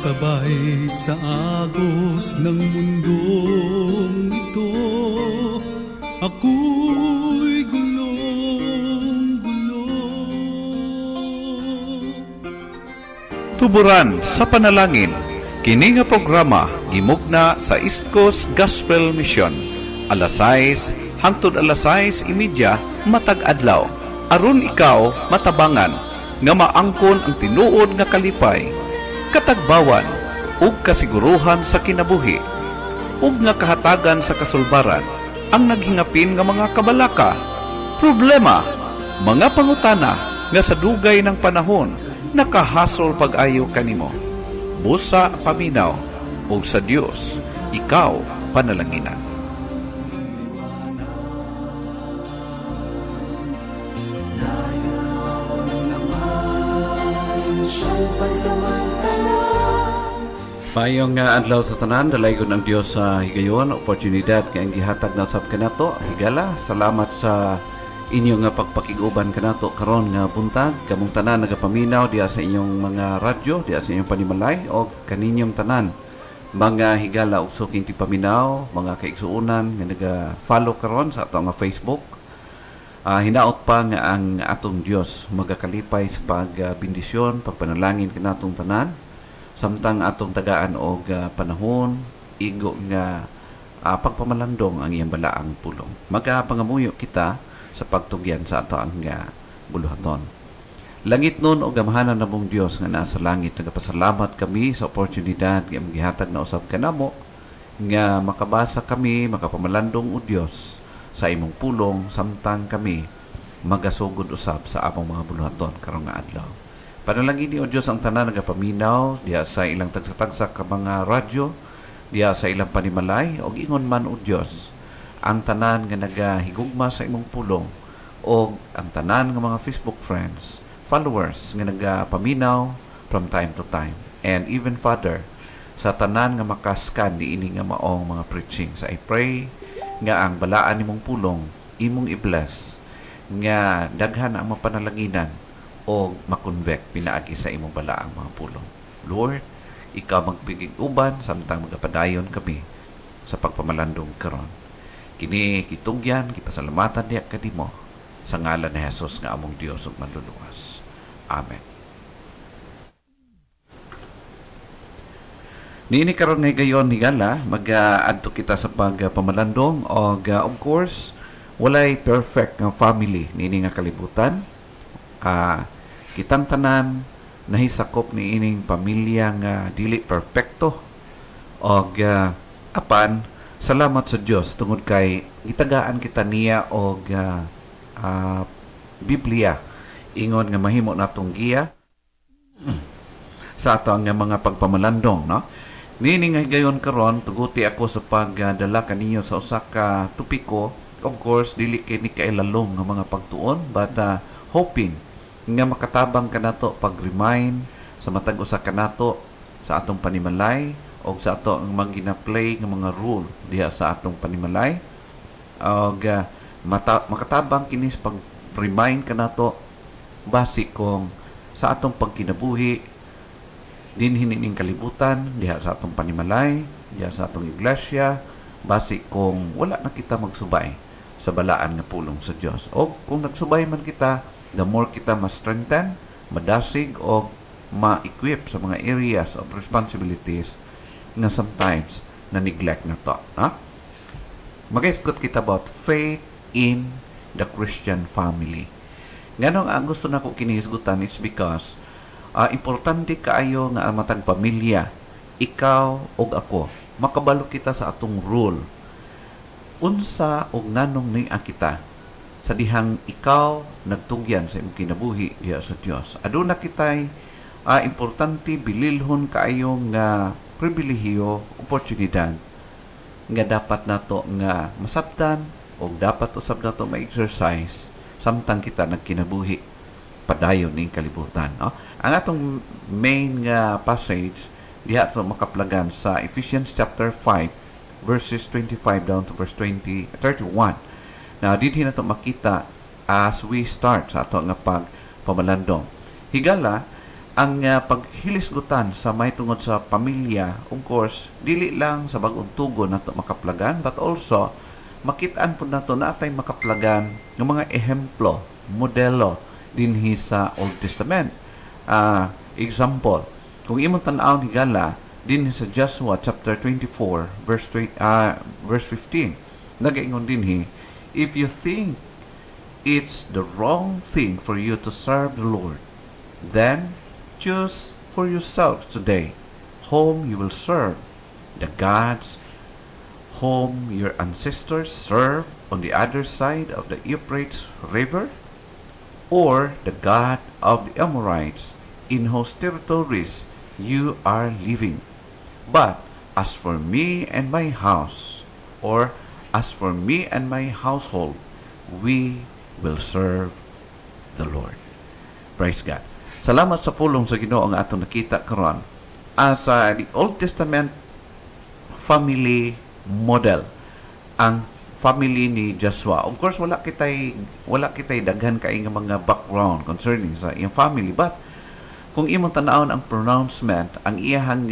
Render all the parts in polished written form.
Sabay sa agos ng mundong ito, ako'y gulong-gulo. Tuburan sa panalangin, kini nga programa gimugna sa East Coast Gospel Mission. Alas 6 hangtod alas 6:30 matag adlaw. Aron ikaw matabangan nga maangkon ang tinuod nga kalipay, katagbawan ug kasiguruhan sa kinabuhi ug nga kahatagan sa kasulbaran ang naghingapin nga mga kabalaka, problema, mga pangutana nga sa dugay ng panahon nakahasol pag-ayo kanimo. Busa paminaw ug sa Dios ikaw panalanginan. Mayong adlaw sa tanan, dalaygon ang Dios sa higayon, oportunidad kay ang gihatag na sab kanato. Higala, salamat sa inyong nga pagpakiguban kanato karon nga buntag. Kamong tanan nagapaminaw diya sa inyong mga radyo, diya sa inyong panimalay o kaninyong tanan mga higala ug suking tipaminaw, mga kaigsuonan nga naga-follow karon sa ato nga Facebook. Hinaot pa nga ang atong Dios magakalipay sa pagbindisyon, pagpanalangin kanatong tanan. Samtang atong tagaan og panahon, igo nga pagpamalandong ang iyang balaang pulong. Magapangamuyo kita sa pagtugyan sa ato ang buluhaton. Langit nun o gamahanan na mong Diyos nga nasa langit, nagapasalamat kami sa oportunidad nga magihatag na usab kanamo nga makabasa kami, makapamalandong o Diyos sa imong pulong samtang kami magasugod usab sa among mga buluhaton karong nga adlaw. Panalangin ni o Diyos ang tanan nagapaminaw diya sa ilang tagsa-tagsa ka mga radyo, diya sa ilang panimalay, o ingon man o Diyos ang tanan nga nagahigugma sa imong pulong o ang tanan nga mga Facebook friends, followers nga nagapaminaw from time to time. And even Father, sa tanan nga makaskan ni ini nga maong mga preachings, I pray nga ang balaan nimong pulong imong i-bless, nga daghan ang mapanalanginan o makonvect pinaagi sa imong balaang mga pulong. Lord, ikaw magpiging uban samtang magapadayon kami sa pagpamalandong karon. Kini kitugyan, kipasalamatan niya kadimo sa ngalan ni Jesus nga among Dios ug manluluwas. Amen. Niini karon nga gayon higala mag-adto kita sa pagpamalandong og of course walay perfect nga family niini nga kalibutan. Kitang tanan nahisakop ni ining pamilya nga dili perpekto og apan salamat sa Dios tungod kay gitagaan kita niya og Biblia ingon nga mahimo natong giya sa ato nga mga pagpamalandong, no? Nini nga gayon karon tuguti ako sa pagdala kaninyo sa usa ka topiko. Of course dili kini kailalom nga mga pagtuon but hoping nga makatabang kanato pag-remind sa matag usa kanato sa atong panimalay o sa ato ang mga gina-play nga mga rule diha sa atong panimalay og makatabang kini sa pag-remind kanato base kung sa atong pagkinabuhi dinhi ning kalibutan diha sa atong panimalay, diha sa atong iglesia, base kung wala na kita magsubay sa balaan nga pulong sa Dios. O kung nagsubay man kita, the more kita ma-strengthen, madasig o ma-equip sa mga areas of responsibilities nga sometimes na-neglect na to. Mag-isgot kita about faith in the Christian family. Nganong ang gusto na ko kinihisgutan is because importante kaayo nga ang matag pamilya, ikaw og ako, makabalo kita sa atong rule. Unsa og nanong ni kita sa dihang ikaw nagtugyan sa imong kinabuhi diha sa Dios. Aduna kitay importante bililhon kaayo nga pribilehiyo, oportunidad nga dapat nato nga masabtan o dapat usab nato ma-exercise samtang kita nagkinabuhi padayon ning kalibutan, no? Ang atong main nga passage diha sa makaplagan sa Ephesians chapter 5 verses 25 down to verse 31. Now, dito na ito makita as we start sa ato nga pagpamalandong. Higala, ang paghilisgutan sa may tungod sa pamilya, of course, dili lang sa bagong tugon nato makaplagan, but also makitaan po nato na atay makaplagan ng mga ehemplo, modelo dinhi sa Old Testament. Example, kung imong tan-aw higala dinhi sa Joshua chapter 24 verse 15, nagaingon dinhi, if you think it's the wrong thing for you to serve the Lord, then choose for yourselves today whom you will serve, the gods whom your ancestors served on the other side of the Euphrates River, or the God of the Amorites in whose territories you are living. But as for me and my house, or as for me and my household, we will serve the Lord. Praise God. Salamat sa pulong sa Ginoo nga atong nakita karon as the Old Testament family model, ang family ni Joshua. Of course, wala kitay daghan kay nga mga background concerning sa iyang family, but kung imong tan-awon ang pronouncement, ang iyang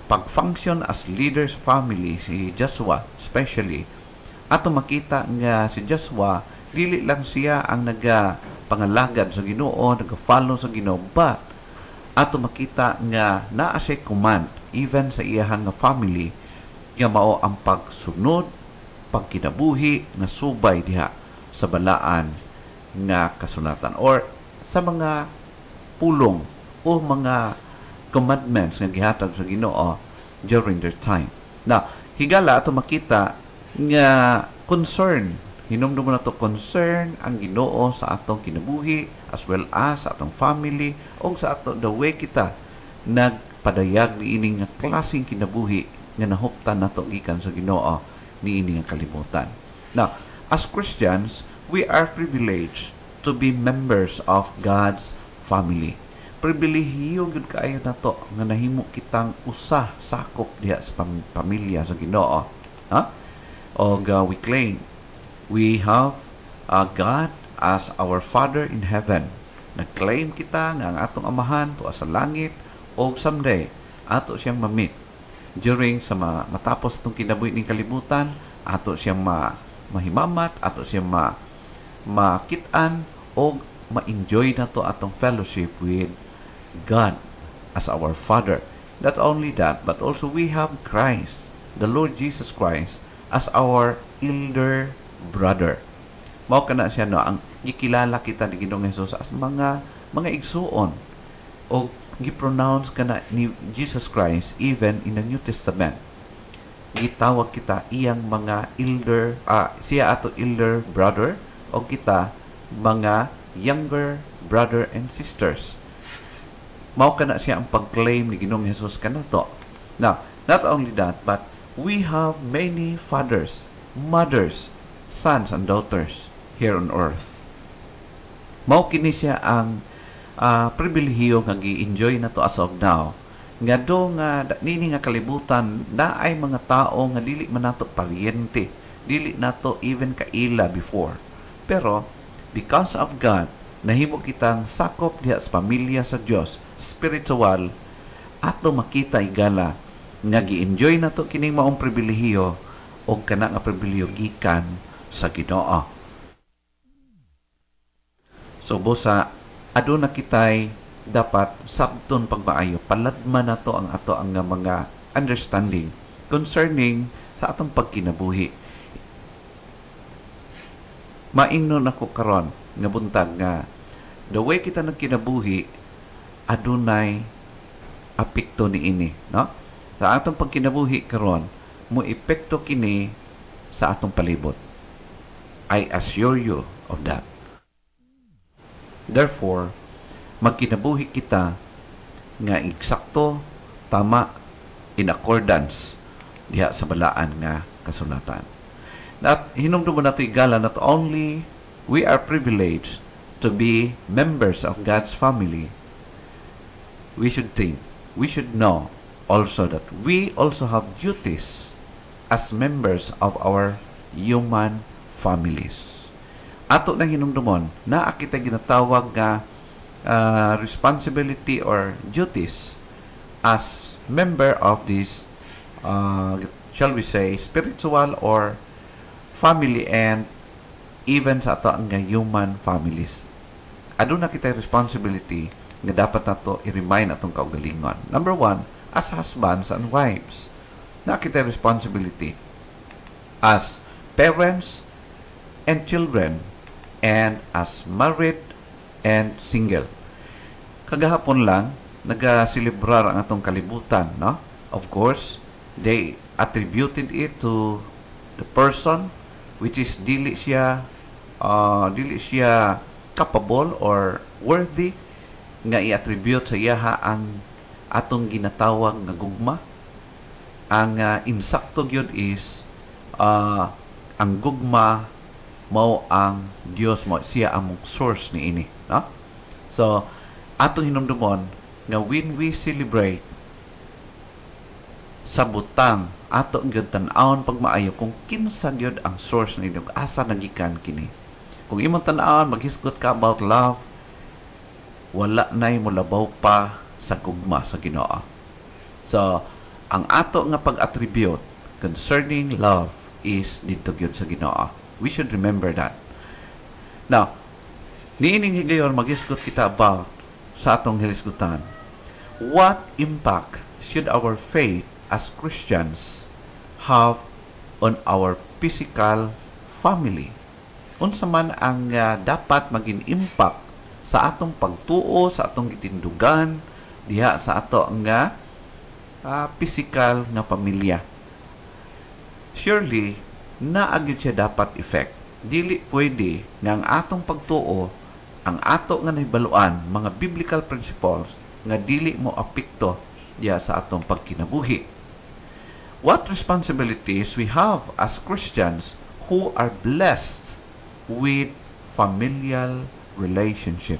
pag-function as leader sa family si Joshua especially, ato makita nga si Joshua dili lang siya ang pangalagad sa Ginoo, nag-follow sa Ginoo, but ato makita nga naa siya command even sa iyang family nga mao ang pagsunod, pagkinabuhi nga subay diha sa balaan nga kasulatan or sa mga pulong o mga commandments nga gihatag sa Ginoo during their time. Now, higala ato makita nga concern, hinumdum na to concern ang Ginoo sa atong kinabuhi as well as sa atong family o sa ato the way kita nagpadayag ni ining nga klaseng kinabuhi nga nahuptan nato gikan sa Ginoo ni ining nga kalibutan. Now, as Christians, we are privileged to be members of God's family. Pribilehiyo gyud kaayo nato nga nahimo kitang usa sakop diha sa pamilya sa Ginoo. We claim we have God as our Father in heaven. Nag-claim kita nga ang atong amahan tuwa sa langit o someday ato siyang mamit. During sa matapos itong kinabuhi ng kalibutan, ato siyang mahimamat, ato siyang makitaan o ma-enjoy na to atong fellowship with God as our Father. Not only that, but also we have Christ, the Lord Jesus Christ, as our elder brother. Mao kana siya ang gikilala kita ni Ginoong Hesus as mga igsuon o gipronounce kana ni Jesus Christ even in the New Testament. Gitawag kita iyang mga elder, siya ato elder brother o kita mga younger brother and sisters. Mao kana siya ang pag-claim ni Ginoong Hesus kanato. Now, not only that, but we have many fathers, mothers, sons and daughters here on earth. Mao kini siya ang pribilehiyo nga gi-enjoy nato as of now. Nga do nga nini nga kalibutan na ay mga tao nga dili man nato paryente, dili nato even kaila before. Pero because of God, nahimo kitang sakop diha sa pamilya sa Dios, spiritual, ato makita igala nga gi-enjoy nato kining maong pribilehiyo o kana nga pribilehiyo gikan sa Ginoo. So busa aduna kitay dapat sabton pagmaayo, paladman nato ang ato ang mga understanding concerning sa atong pagkinabuhi. Maingnon ako karon nga buntag nga the way kita nagkinabuhi adunay apekto niini, no? Sa atong pagkinabuhi karon mo epekto kini sa atong palibot. I assure you of that. Therefore, magkinabuhi kita nga eksakto, tama, in accordance diha sa balaan nga kasulatan. At hinumdum nato igala not only we are privileged to be members of God's family, we should think, we should know also that we also have duties as members of our human families. Ato nang hinumdumon na kita ginatawag nga responsibility or duties as member of this, shall we say, spiritual or family and even sa ato nga human families. Aduna kita responsibility nga dapat nato i-remind atong kaugalingon. Number one, as husbands and wives, na kita responsibility as parents and children and as married and single. Kagahapon lang, nag-celebrar ang atong kalibutan, no? Of course, they attributed it to the person which is dili siya capable or worthy nga i-attribute sa iyaha ang atong ginatawag nga gugma. Ang insakto gyud is ang gugma mao ang Dios, mo siya among source ni ini, no? So atong hinumdumon nga when we celebrate sa butang ato gyud tan-awon pagmaayo kung kinsa gyud ang source ninyo, asa nagikan kini. Kung imong tan-awon maghisgot ka about love, wala nay molabaw pa sa gugma sa Ginoo. So ang ato nga pag-attribute concerning love is dito gyud sa Ginoo. We should remember that. Now, niining higayon maghisgot kita about sa atong hilisgutan. What impact should our faith as Christians have on our physical family? Unsa man ang dapat maging impact sa atong pagtuo, sa atong gitindugan diha sa ato nga physical nga pamilya? Surely naagid siya dapat effect. Dili pwede nga ang atong pagtuo, ang ato nga nahibaluan, mga biblical principles nga dili mo apekto diya sa atong pagkinabuhi. What responsibilities we have as Christians who are blessed with familial relationship?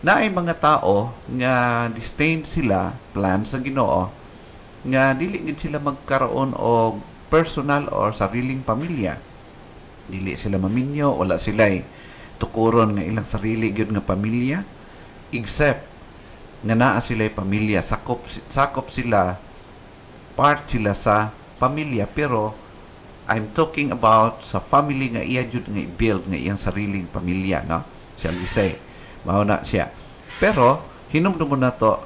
Naay mga tao nga disdain sila plan sa Ginoo nga dili gid sila magkaroon og personal or sariling pamilya. Dili sila maminyo, wala sila'y tukuron nga ilang sarili gyud nga pamilya, except nga naa sila'y pamilya, sakop sila, part sila sa pamilya, pero I'm talking about sa family nga iya jud nga i-build nga iyang sariling pamilya, no? Shall we say, mao na siya. Pero hinumdum mo na to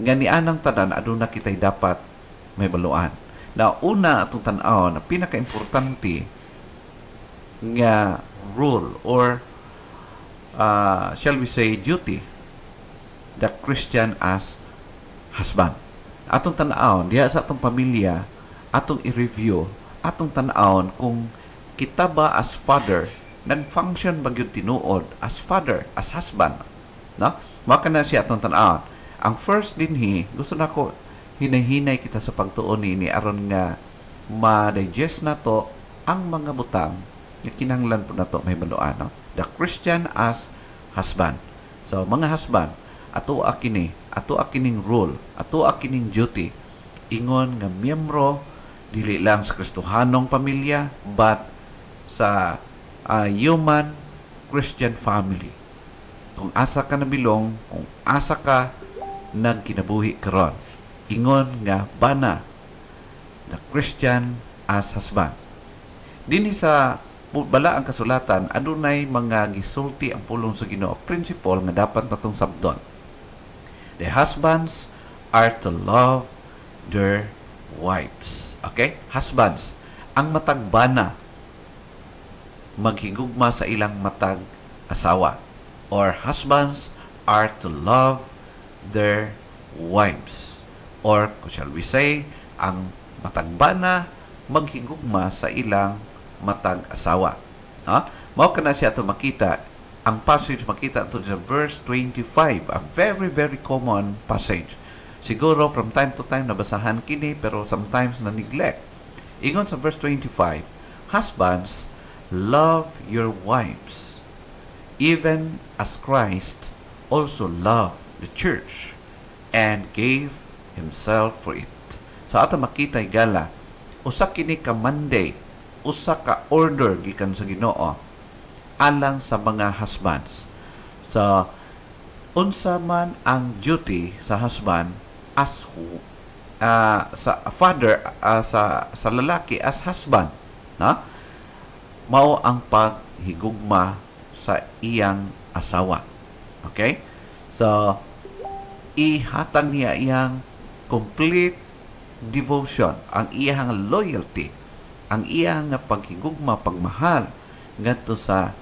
nga ni anang tanan aduna kitay dapat may baluan. Na una atong tan-aw na pinaka-importante nga rule or shall we say duty the Christian as husband. Atong tan-aw diha sa atong pamilya, atong i-review, atong tan-aw kung kita ba as father nag-function ba gyud tinuod as father, as husband, no? Mao kana siya atong tan-aw. Ang first dinhi gusto nako hinahinay kita sa pagtuon ni aron nga ma-digest na to ang mga butang nga kinahanglan po na to may baluan, no? The Christian as husband. So mga husband, ato akining rule, ato akining duty ingon nga miyembro dili lang sa Kristohanong pamilya but sa human Christian family. Kung asa ka nabilong, kung asa ka nagkinabuhi karon, ingon nga bana the Christian as husband. Dinhi sa bala ang kasulatan adunay mga gisulti ang pulong sa Ginoo principle nga dapat natong sabton. The husbands are to love their wives. Okay? Husbands, ang matag bana maghigugma sa ilang matag asawa, or husbands are to love their wives. Or, shall we say, ang matagbana maghigugma sa ilang matag asawa. Ha? Mao kana siya ito makita, ang passage makita ito sa verse 25, a very, very common passage. Siguro from time to time nabasahan kini, pero sometimes na-neglect. Ingon sa verse 25, husbands, love your wives, even as Christ also loved the church and gave himself for it. So ato makita igala, usa kini ka mandate, usa ka order gikan sa Ginoo alang sa mga husbands. So unsa man ang duty sa husband as sa father, sa lalaki as husband, na mao ang paghigugma sa iyang asawa. Okay? So ihatag niya iyang complete devotion, ang iyang loyalty, ang iyang paghigugma, pagmahal ngadto sa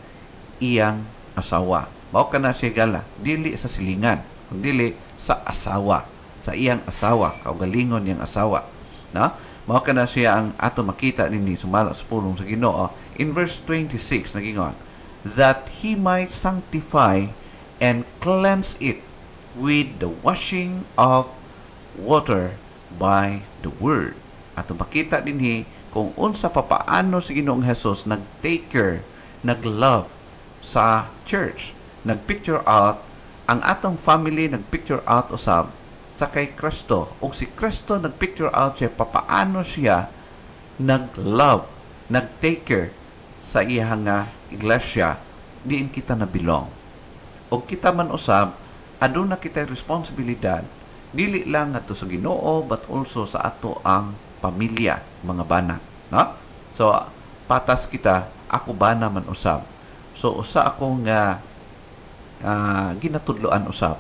iyang asawa. Mao kana siya gala, dili sa silingan, kundi sa asawa, sa iyang asawa, kaugalingon niyang asawa. Na? Mao kana siya ang ato makita dinhi sumala sa pulong sa Ginoo in verse 26 nagingon, that he might sanctify and cleanse it with the washing of water by the word. Ato makita dinhi kung unsa papaano si Ginoong Hesus nag-take care, nag-love sa church, nag-picture out ang atong family, nag-picture out usab sa kay Kristo, o si Kristo nag-picture out siya papaano siya nag-love, nag-take care sa iyang iglesia diin kita nabilong. O kita man usab aduna kita responsibilidad dili lang ato sa Ginoo but also sa ato ang pamilya, mga bana, no? So patas kita, ako bana man usab. So usa akong ginatudloan usab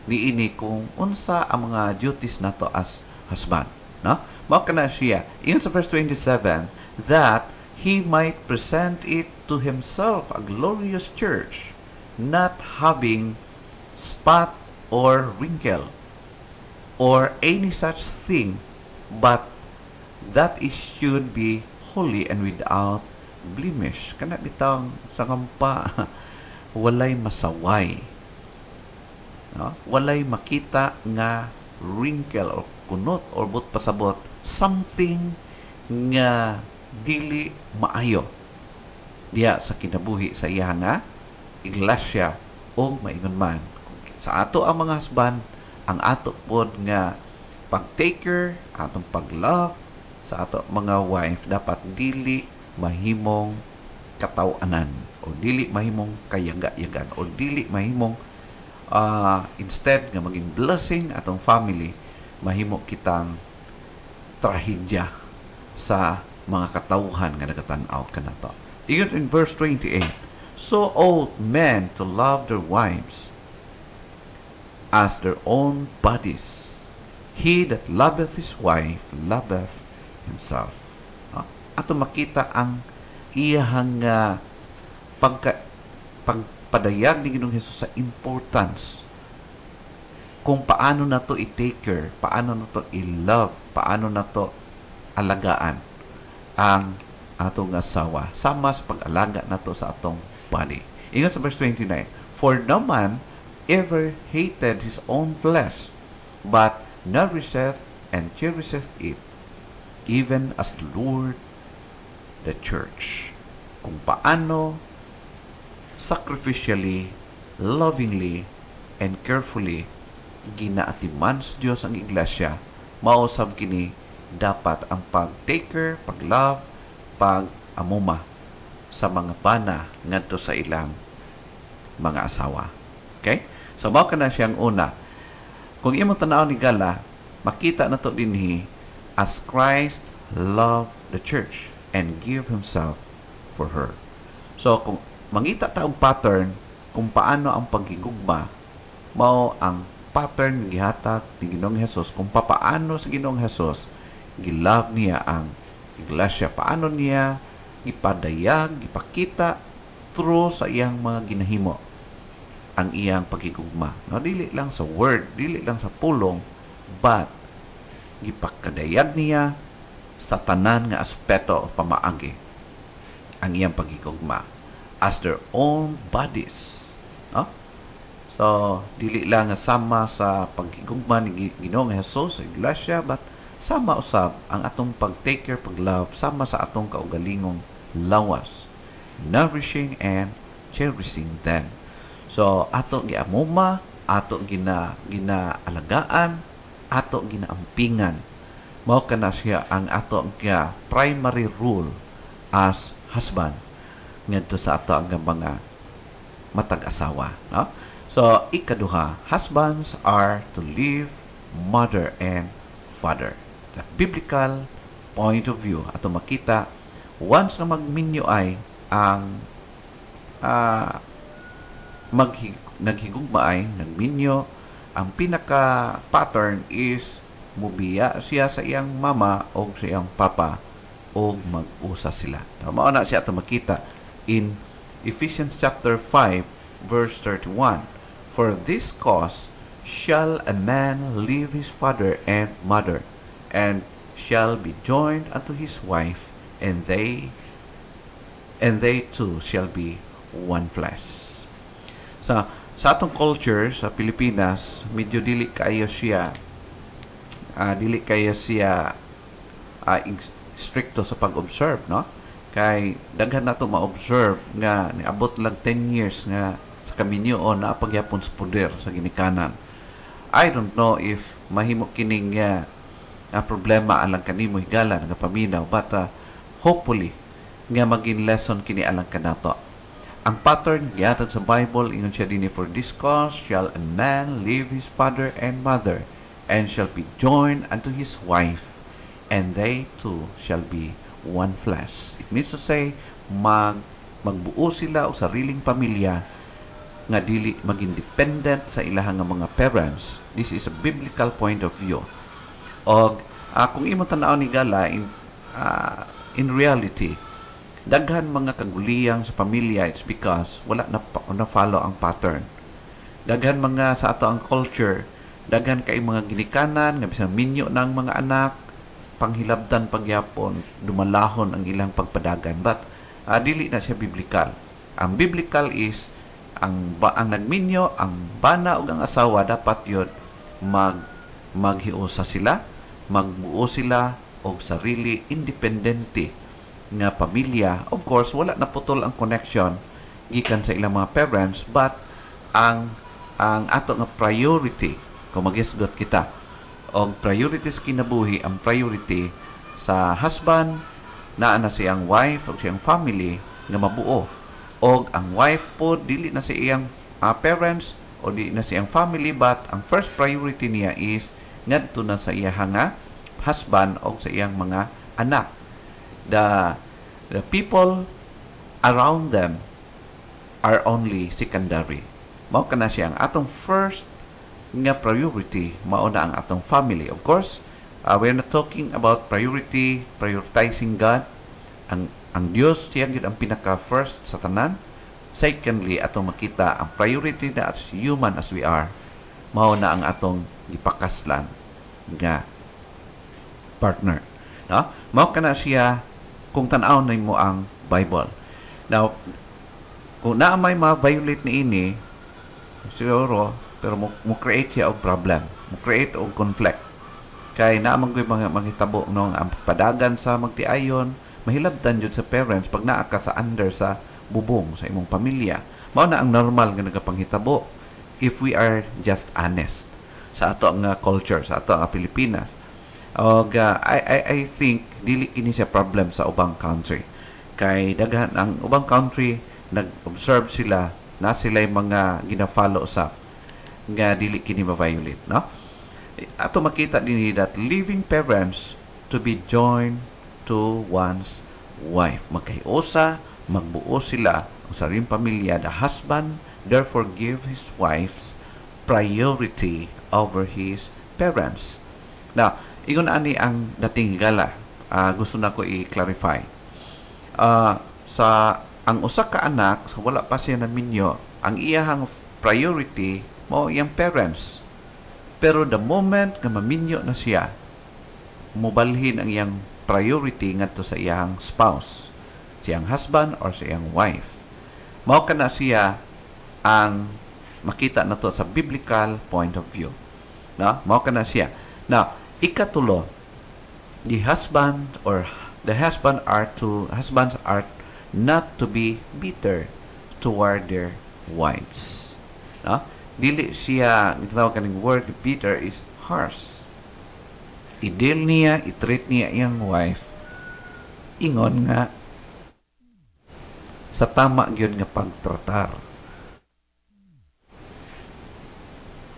niini kung unsa ang mga duties nato as husband, no? Mao kana siya ingon sa verse 27 that he might present it to himself a glorious church, not having spot or wrinkle or any such thing, but that it should be holy and without blemish. Kana bitang sa kampa walay masaway, no? Walay makita nga wrinkle or kunot or but pasabot something nga dili maayo diya sa kinabuhi sa iya nga iglesia o maingon man sa ato ang mga husband, ang ato pod nga pag-taker, atong pag-love sa ato mga wife dapat dili mahimong katawanan o dili mahimong kayaga-yagan o dili mahimong instead nga maging blessing atong family, mahimo kitang trahedya sa mga katawhan nga nagatanaw kanato. Iyon in verse 28, so ought men to love their wives as their own bodies. He that loveth his wife loveth himself. Ato makita ang iyang pagpadayag ni Ginoong Hesus sa importance kung paano na to i-take care, paano na to i-love, paano na to alagaan ang atong asawa sama sa pag-alaga na to sa atong body. Ingon sa verse 29, for no man ever hated his own flesh, but nourisheth and cherisheth it, even as the Lord the church. Kung paano sacrificially, lovingly, and carefully ginaatiman sa Diyos ang iglesia, mausab kini dapat ang pag-taker, pag-love, pag-amuma sa mga bana ngadto sa ilang mga asawa. Okay? So, mao ka na siyang una. Kung imong tanaw ni Gala, makita na to dinhi as Christ loved the church and give himself for her. So, kung mangita taong pattern kung paano ang paghigugma, mao ang pattern gihatag ni Ginoong Hesus kung paano sa Ginoong Hesus gilove niya ang iglesia, paano niya ipadayag, ipakita through sa iyang mga ginahimo ang iyang paghigugma. No, dili lang sa word, dili lang sa pulong, but gipakadayag niya sa tanan nga aspeto o pamaagi ang iyang paghigugma as their own bodies. No? So, dili lang nga sama sa paghigugma ni Ginoong Hesus sa iglesia, but sama usab ang atong pag-take care, pag-love, sama sa atong kaugalingong lawas, nourishing and cherishing them. So, ato giamuma, ato ginaalagaan, ato ginaampingan. Mao kana siya ang ato nga primary rule as husband ngadto sa ato ang mga matag-asawa, no? So, ikaduha, husbands are to leave mother and father. The biblical point of view. Ato makita, once na magminyo ay ang naghigugma ay nagminyo, ang pinaka-pattern is mubiya siya sa iyang mama o sa iyang papa o mag-usa sila. Mao na siya ato makita in Ephesians chapter 5 verse 31. For this cause shall a man leave his father and mother, and shall be joined unto his wife, and they two shall be one flesh. Sa atong culture sa Pilipinas, medyo dili kayo siya stricto sa pag-observe, no? Kay daghan nato ma-observe nga niabot lang 10 years nga sa kaminyoon na pagyapon sa poder sa ginikanan. I don't know if mahimo kining problema alang kanimo higala nga paminaw, but hopefully nga maging lesson kini alang kanato. Ang pattern gihatag sa Bible ingon siya dinhi, for this cause shall a man leave his father and mother, and shall be joined unto his wife, and they two shall be one flesh. It means to say, magbuo sila og sariling pamilya nga dili maging dependent sa ilahang nga mga parents. This is a biblical point of view. Og kung imo tan-aw ni gala in reality, daghan mga kaguliyang sa pamilya, it's because wala na follow ang pattern. Daghan mga sa ato ang culture, daghan kay mga ginikanan nga bisan minyo ng mga anak, panghilabdan pagyapon, dumalahon ang ilang pagpadagan. But dili na siya biblical. Ang biblical is ang nagminyo, ang bana ug ang asawa dapat yun maghiusa sila, magbuo sila og sarili independente nga pamilya. Of course, wala na putol ang connection gikan sa ilang mga parents, but ang ato nga priority, kung magisgot kita og priorities kinabuhi, ang priority sa husband naa na siyang wife o siyang family nga mabuo, og ang wife po dili na sa iyang parents o di na siyang family, but ang first priority niya is ngadto na sa iyang nga husband o sa iyang mga anak. The people around them are only secondary. Mao kana siya ang atong first nga priority, mao na ang atong family. Of course, we're not talking about prioritizing God. Ang Dios siya gid ang pinaka first sa tanan. Secondly, atong makita ang priority na as human as we are, mao na ang atong gipakaslan nga partner. No? Mao kana siya kung tan-aw nimo ang Bible. Now, kung naa may ma-violate niini, siguro, pero mo create siya og problem, mo create og conflict. Kay naa man gyud mga mahitabo nung ang padagan sa magtiayon, mahilabtan jud sa parents pag naa ka sa under sa bubong sa imong pamilya. Mao na ang normal nga nagapanghitabo if we are just honest sa ato nga culture, sa ato nga Pilipinas. Og I think dili ini siya problem sa ubang country. Kay daghan ang ubang country nag-observe sila na sila mga gina-follow sa nga dili kini ma-violate, no? Ato makita dinhi that living parents to be joined to one's wife. Magkaiusa, magbuo sila ang sariling pamilya. The husband therefore give his wife's priority over his parents. Now, ingon ani ang dating higala, gusto na ko i-clarify. Sa ang usa ka anak, sa wala pa siya naminyo, ang iyahang priority mo iyang parents. Pero the moment nga maminyo na siya, mubalhin ang iyang priority ngadto sa iyang spouse, siyang husband or sa iyang wife. Mao kana siya ang makita nato sa biblical point of view. No? Mao kana siya. Now, ikatulo, husbands are not to be bitter toward their wives. No? Dili siya, itawag kaning word bitter is harsh. I-deal niya, i-treat niya iyang wife, ingon nga sa tama gyud nga pagtratar.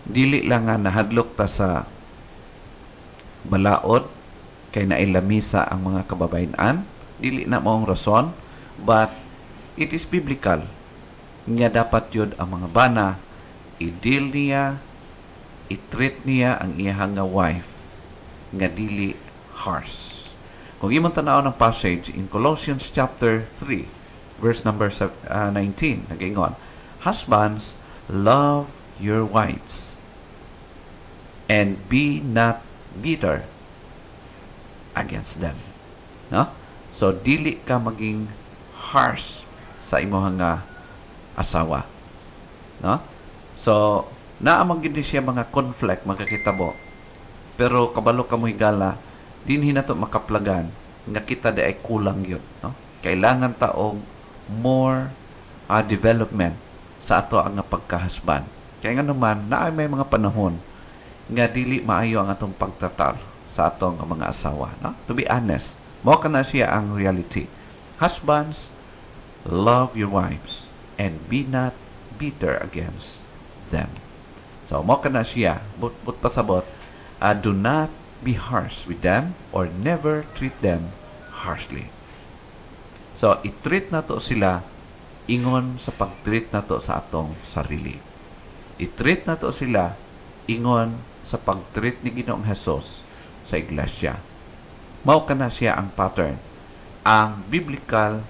dili lang nga nahadlok ta sa balaod kay nailamisa ang mga kababayan, dili na maong rason, but it is biblical nga dapat yun ang mga bana i-deal niya, i-treat niya ang iyang nga wife nga dili harsh. Kung imong tanaw ng passage in Colossians chapter 3 verse number 19, nag-ingon, husbands, love your wives and be not bitter against them. No? So dili ka maging harsh sa imong nga asawa. No? So naamang gid siya mga conflict magkakitabo. Pero kabalo ka mo higala, dinhi nato makaplagan nga kita di ay kulang yun. No? Kailangan taong more development sa ato ang pagkahasban. Kaya nga naman, na may mga panahon nga dili maayo ang atong pagtatar sa atong mga asawa. No? To be honest, mo ka na siya ang reality. Husbands, love your wives and be not bitter against them. So, mo ka na siya, but pasabot, do not be harsh with them or never treat them harshly. So, i-treat na to sila ingon sa pag-treat na to sa atong sarili. I-treat na to sila ingon sa pag-treat ni Ginoong Hesus sa iglesia. Mao kana siya ang pattern, ang biblical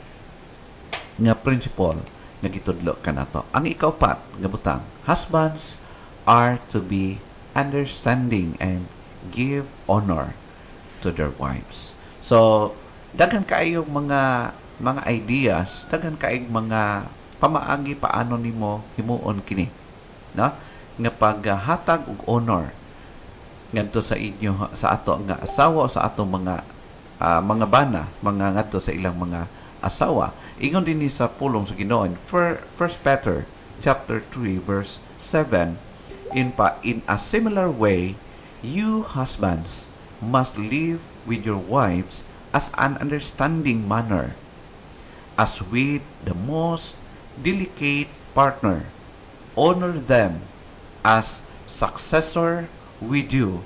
nga principle nga gitudlo kanato. Ang ikaupat nga butang, husbands are to be understanding and give honor to their wives. So, daghan kaayong mga ideas, daghan kaayong mga pamaagi paano nimo himuon kini. No? Nga paghatag og honor ngadto sa inyo, sa ato nga asawa o sa ato mga bana, mga ngadto sa ilang mga asawa. Ingon din ni sa pulong sa Ginoo in 1 Peter chapter 3 verse 7, in a similar way you husbands must live with your wives as an understanding manner, as with the most delicate partner. Honor them as successor with you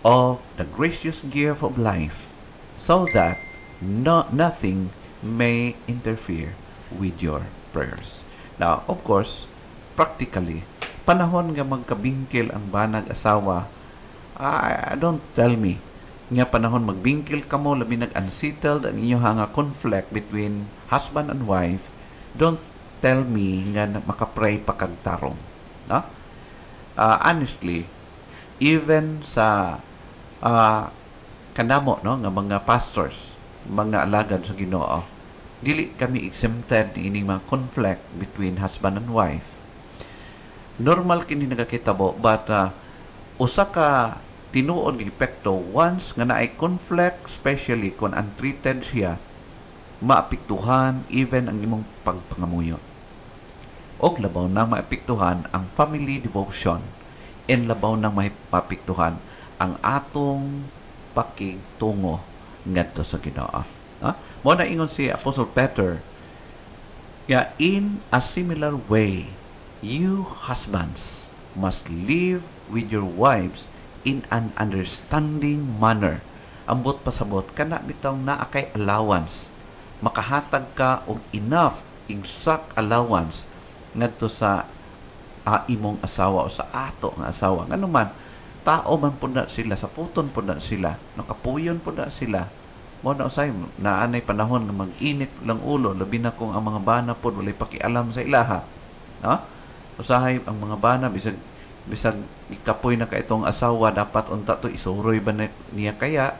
of the gracious gift of life, so that nothing may interfere with your prayers. Now, of course, practically, panahon nga magkabingkil ang banag asawa, don't tell me nga panahon magbingkil ka mo, labi nag-unsettled ang inyo nga conflict between husband and wife, don't tell me nga makapray pa kag tarong. No? Honestly, even sa kanamo, no, nga mga pastors, mga alagad sa Ginoo, dili kami exempted ni ining mga conflict between husband and wife. Normal kini nagakitabo, but usa ka tinuod nga epekto once nga naay conflict, especially kung untreated siya, maapektuhan even ang imong pagpangamuyo. Og labaw na maapektuhan ang family devotion, and labaw na maapektuhan ang atong pakigtungo ngadto sa Ginoo. Mo na ingon si Apostle Peter, in a similar way, you husbands must live with your wives in an understanding manner. Ambot pasabot, kana bitaw naa kay allowance. Makahatag ka og enough, exact allowance ngadto sa imong asawa o sa ato nga asawa. Ngano man, tao man pud na sila, sa puton pud na sila, nakapuyon pud na sila. Mo na usay naanay panahon nga mag-init lang ulo, labi na kung ang mga bana pud walay pakialam sa ilaha. No? Usahay ang mga bana bisag ikapoy na ka itong asawa, dapat unta to isuroy ba niya kaya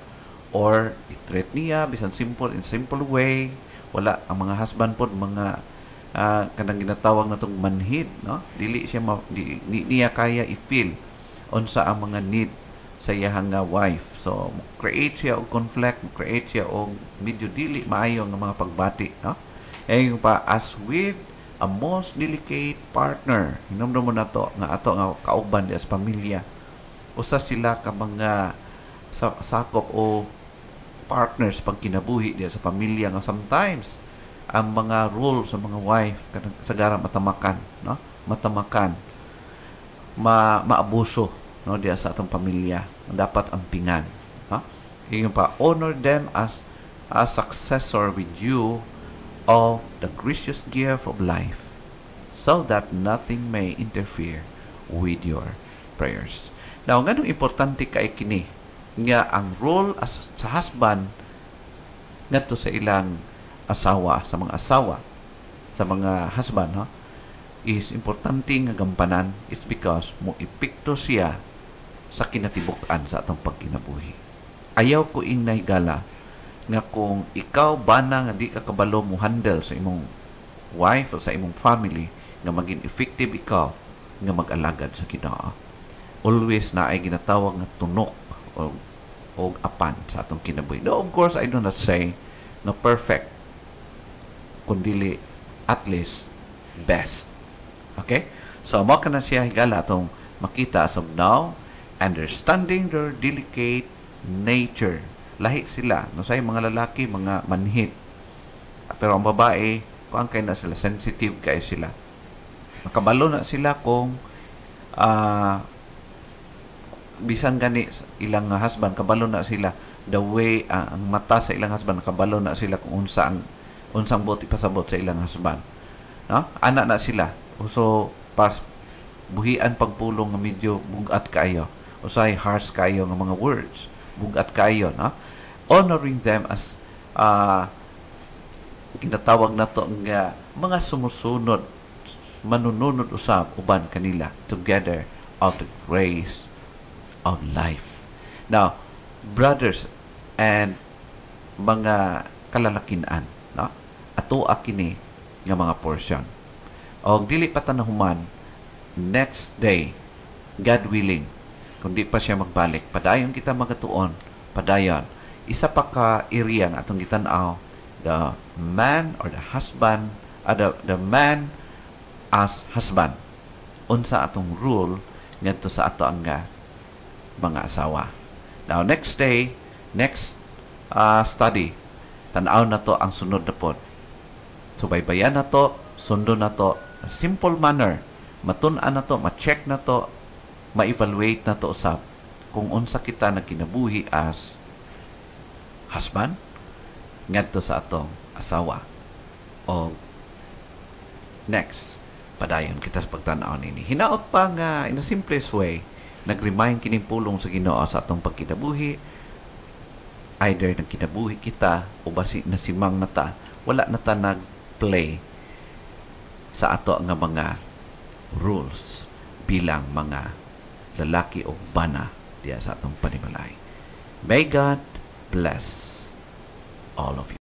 or i-treat niya bisan in simple way. Wala ang mga husband pod mga kanang ginatawag na tong manhid, no? Dili siya niya kaya i-feel unsa ang mga need sa iyang wife. So create siya og conflict, create siya og medyo dili maayo nga mga pagbati, no? Yung pa, as with a most delicate partner, hinumdum mo na to nga ato nga kauban di as pamilya, usa sila ka mga sakop o partners pag kinabuhi di sa pamilya nga sometimes ang mga role sa mga wife sagara matamakan, no? Matamakan. maabuso, no, diya sa atong pamilya. Dapat ampingan. Ha? Ingon pa, honor them as a successor with you of the gracious gift of life, so that nothing may interfere with your prayers. Now, ganun importante kay kini nga ang role sa husband ngadto sa ilang asawa, sa mga husband, no, is importante nga gampanan. It's because mo epekto siya sa kinatibuk-an sa atong pagkinabuhi. Ayaw ko ing nahigala nga kung ikaw bana nga di ka kabalo mo handle sa imong wife o sa imong family, nga maging effective ikaw nga mag-alagad sa Ginoo. Always na ay ginatawag nga tunok o apan sa atong kinabuhi. Now, of course, I do not say na perfect, kundili at least best. Okay? So, mo ka na siya higala atong makita as of now, understanding their delicate nature. Lahi sila. No, sa mga lalaki, mga manhid. Pero ang babae, kung kay na sila, sensitive kayo sila. Makabalo na sila kung bisan gani ilang husband, kabalo na sila the way ang mata sa ilang husband, kabalo na sila kung unsang buti pasabot sa ilang husband. No? Anak na sila. So, pas buhian pagpulong nga medyo bugat kayo. Usay harsh kayo nga mga words. Bugat kayo, no? Honoring them as kinatawag na to nga mga sumusunod, manununod usab uban kanila together of the grace of life. Now, brothers and mga kalalakinan, no? Ato akini nga mga portion. Og dili pa tanahuman next day, God willing, kundi pa siya magbalik, padayon kita magatuon, padayon. Isa pa ka area nga atong gitan-aw, the man or the husband, the man as husband. Unsa atong rule ngadto sa ato ang mga asawa. Now, next day, next study, tan-aw na to ang sunod na pod. Subaybayan na to, sundo na to, simple manner, matun-an na to, ma-check na to, ma-evaluate na to usab kung unsa kita nagkinabuhi as husband ngadto sa atong asawa. O next, padayon kita sa pagtan-aw nini. Hinaot pa nga in a simplest way, nag-remind kining pulong sa Ginoo sa atong pagkinabuhi. Either nagkinabuhi kita o basi nasimang nata, wala na ta nag-play sa ato nga mga rules bilang mga lalaki o bana diya sa atong panimalay. May God bless all of you.